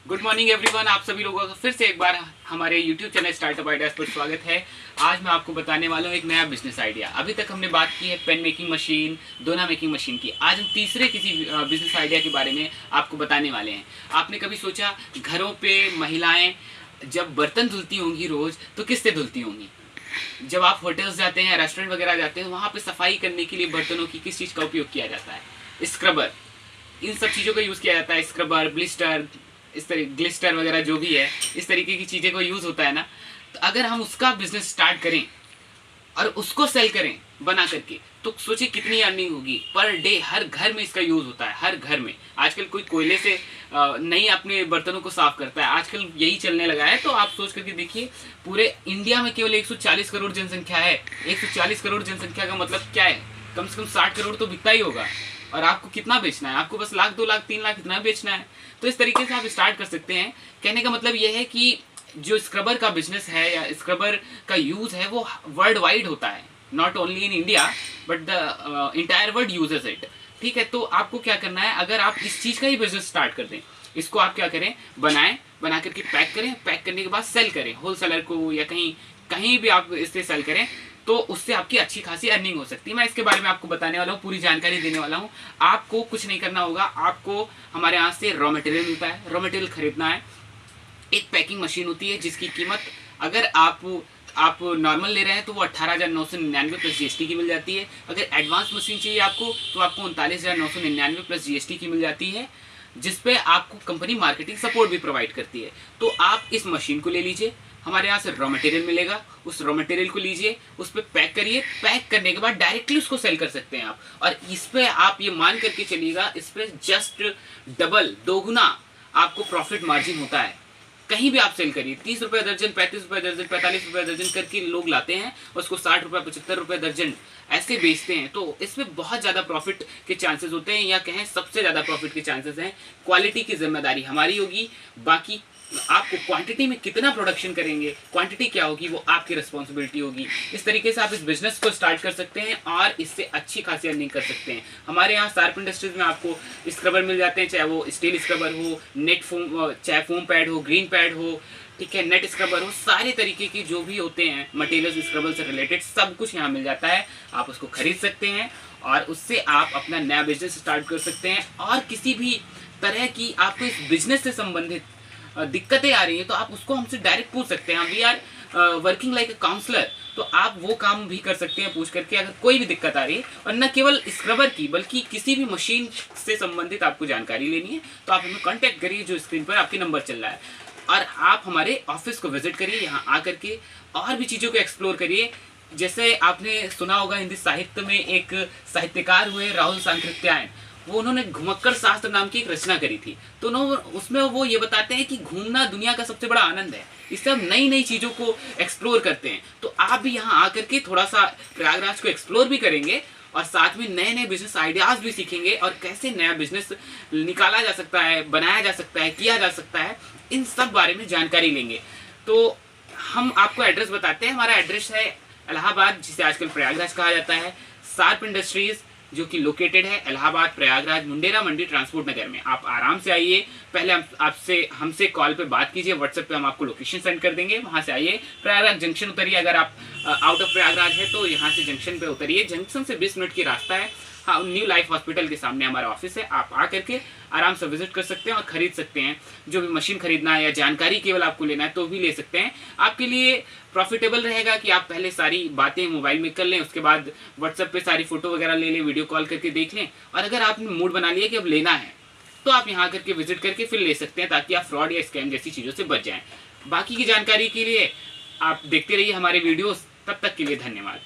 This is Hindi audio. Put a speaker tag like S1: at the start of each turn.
S1: Good morning everyone. आप सभी लोगों का फिर से एक बार हमारे यूट्यूब चैनल स्टार्टअप आइडियाज पर स्वागत है। आज मैं आपको बताने वाला हूँ एक नया बिजनेस आइडिया। अभी तक हमने बात की है पेन मेकिंग मशीन, डोना मेकिंग मशीन की। आज हम तीसरे किसी बिजनेस आइडिया के बारे में आपको बताने वाले हैं। आपने कभी सोचा घरों पे महिलाएं जब बर्तन धुलती होंगी रोज तो किससे धुलती होंगी? जब आप होटल्स जाते हैं, रेस्टोरेंट वगैरह जाते हैं, वहाँ पे सफाई करने के लिए बर्तनों की किस चीज़ का उपयोग किया जाता है? स्क्रबर। इन सब चीज़ों का यूज़ किया जाता है। स्क्रबर, ब्लिस्टर, इस तरह ग्लिस्टर वगैरह जो भी है, इस तरीके की चीज़ें को यूज़ होता है ना। तो अगर हम उसका बिजनेस स्टार्ट करें और उसको सेल करें बना करके, तो सोचिए कितनी अर्निंग होगी पर डे। हर घर में इसका यूज़ होता है, हर घर में। आजकल कोई कोयले से नहीं अपने बर्तनों को साफ करता है, आजकल यही चलने लगा है। तो आप सोच करके देखिए, पूरे इंडिया में केवल 140 करोड़ जनसंख्या है। 140 करोड़ जनसंख्या का मतलब क्या है? कम से कम 60 करोड़ तो बिकता ही होगा। और आपको कितना बेचना है? आपको बस लाख, 2 लाख, 3 लाख इतना बेचना है। तो इस तरीके से आप स्टार्ट कर सकते हैं। कहने का मतलब यह है कि जो स्क्रबर का बिजनेस है या स्क्रबर का यूज़ है वो वर्ल्ड वाइड होता है, not only in India but the entire world uses it. ठीक है, तो आपको क्या करना है, अगर आप इस चीज़ का ही बिजनेस स्टार्ट कर दें, इसको आप क्या करें, बनाएं, बना करके पैक करें, पैक करने के बाद सेल करें होलसेलर को या कहीं कहीं भी आप इससे सेल करें, तो उससे आपकी अच्छी खासी अर्निंग हो सकती है। मैं इसके बारे में आपको बताने वाला हूँ, पूरी जानकारी देने वाला हूँ। आपको कुछ नहीं करना होगा, आपको हमारे यहाँ से रॉ मटेरियल मिलता है, रॉ मटेरियल खरीदना है। एक पैकिंग मशीन होती है जिसकी कीमत अगर आप नॉर्मल ले रहे हैं तो वो 18,999 प्लस जीएसटी की मिल जाती है। अगर एडवांस मशीन चाहिए आपको तो आपको 39,999 प्लस जीएसटी की मिल जाती है, जिसपे आपको कंपनी मार्केटिंग सपोर्ट भी प्रोवाइड करती है। तो आप इस मशीन को ले लीजिए, हमारे यहाँ से रॉ मटेरियल मिलेगा, उस रॉ मटेरियल को लीजिए, उस पर पैक करिए। पैक करने के बाद डायरेक्टली उसको सेल कर सकते हैं आप। और इस पर आप ये मान करके चलिएगा, इस पर जस्ट डबल, दोगुना आपको प्रॉफिट मार्जिन होता है। कहीं भी आप सेल करिए, 30 रुपये दर्जन, 35 रुपये दर्जन, 45 रुपये दर्जन करके लोग लाते हैं और उसको 60 रुपये, 75 रुपये दर्जन ऐसे बेचते हैं। तो इसमें बहुत ज़्यादा प्रॉफिट के चांसेस होते हैं, या कहें सबसे ज़्यादा प्रॉफिट के चांसेस हैं। क्वालिटी की जिम्मेदारी हमारी होगी, बाकी आपको क्वांटिटी में कितना प्रोडक्शन करेंगे, क्वांटिटी क्या होगी, वो आपकी रिस्पॉन्सिबिलिटी होगी। इस तरीके से आप इस बिजनेस को स्टार्ट कर सकते हैं और इससे अच्छी खासी अर्निंग कर सकते हैं। हमारे यहाँ शार्प इंडस्ट्रीज में आपको स्क्रबर मिल जाते हैं, चाहे वो स्टील स्क्रबर हो, नेट फोम, चाहे फोम पैड हो, ग्रीन पैड हो, ठीक है, नेट स्क्रबर हो, सारे तरीके की जो भी होते हैं मटेरियल्स स्क्रबर से रिलेटेड सब कुछ यहाँ मिल जाता है। आप उसको खरीद सकते हैं और उससे आप अपना नया बिजनेस स्टार्ट कर सकते हैं। और किसी भी तरह की आपको इस बिजनेस से संबंधित दिक्कतें आ रही हैं तो आप उसको हमसे डायरेक्ट पूछ सकते हैं। We are working like a counsellor, तो आप वो काम भी कर सकते हैं पूछ करके, अगर कोई भी दिक्कत आ रही है। और न केवल स्क्रबर की बल्कि किसी भी मशीन से संबंधित आपको जानकारी लेनी है तो आप हमें कांटेक्ट करिए, जो स्क्रीन पर आपके नंबर चल रहा है। और आप हमारे ऑफिस को विजिट करिए, यहाँ आ करके और भी चीज़ों को एक्सप्लोर करिए। जैसे आपने सुना होगा, हिंदी साहित्य में एक साहित्यकार हुए राहुल सांकृत्यायन, वो उन्होंने घुमक्कड़ शास्त्र नाम की एक रचना करी थी। तो उसमें वो ये बताते हैं कि घूमना दुनिया का सबसे बड़ा आनंद है, इससे हम नई नई चीज़ों को एक्सप्लोर करते हैं। तो आप भी यहाँ आकर के थोड़ा सा प्रयागराज को एक्सप्लोर भी करेंगे और साथ में नए नए बिजनेस आइडियाज़ भी सीखेंगे, और कैसे नया बिजनेस निकाला जा सकता है, बनाया जा सकता है, किया जा सकता है, इन सब बारे में जानकारी लेंगे। तो हम आपको एड्रेस बताते हैं। हमारा एड्रेस है इलाहाबाद, जिसे आजकल प्रयागराज कहा जाता है। शार्प इंडस्ट्रीज़ जो कि लोकेटेड है इलाहाबाद, प्रयागराज, मुंडेरा मंडी, ट्रांसपोर्ट नगर में। आप आराम से आइए, पहले हमसे कॉल पे बात कीजिए, व्हाट्सएप पे हम आपको लोकेशन सेंड कर देंगे। वहाँ से आइए, प्रयागराज जंक्शन उतरिए। अगर आप आउट ऑफ प्रयागराज है तो यहाँ से जंक्शन पे उतरिए, जंक्शन से 20 मिनट की रास्ता है। हाँ, न्यू लाइफ हॉस्पिटल के सामने हमारा ऑफिस है। आप आ करके आराम से विजिट कर सकते हैं और ख़रीद सकते हैं। जो भी मशीन खरीदना है या जानकारी केवल आपको लेना है तो भी ले सकते हैं। आपके लिए प्रॉफिटेबल रहेगा कि आप पहले सारी बातें मोबाइल में कर लें, उसके बाद व्हाट्सएप पे सारी फ़ोटो वगैरह ले लें, वीडियो कॉल करके देख लें। और अगर आपने मूड बना लिया कि अब लेना है तो आप यहाँ करके विजिट करके फिर ले सकते हैं, ताकि आप फ्रॉड या स्कैम जैसी चीज़ों से बच जाएँ। बाकी की जानकारी के लिए आप देखते रहिए हमारे वीडियोज़। तब तक के लिए धन्यवाद।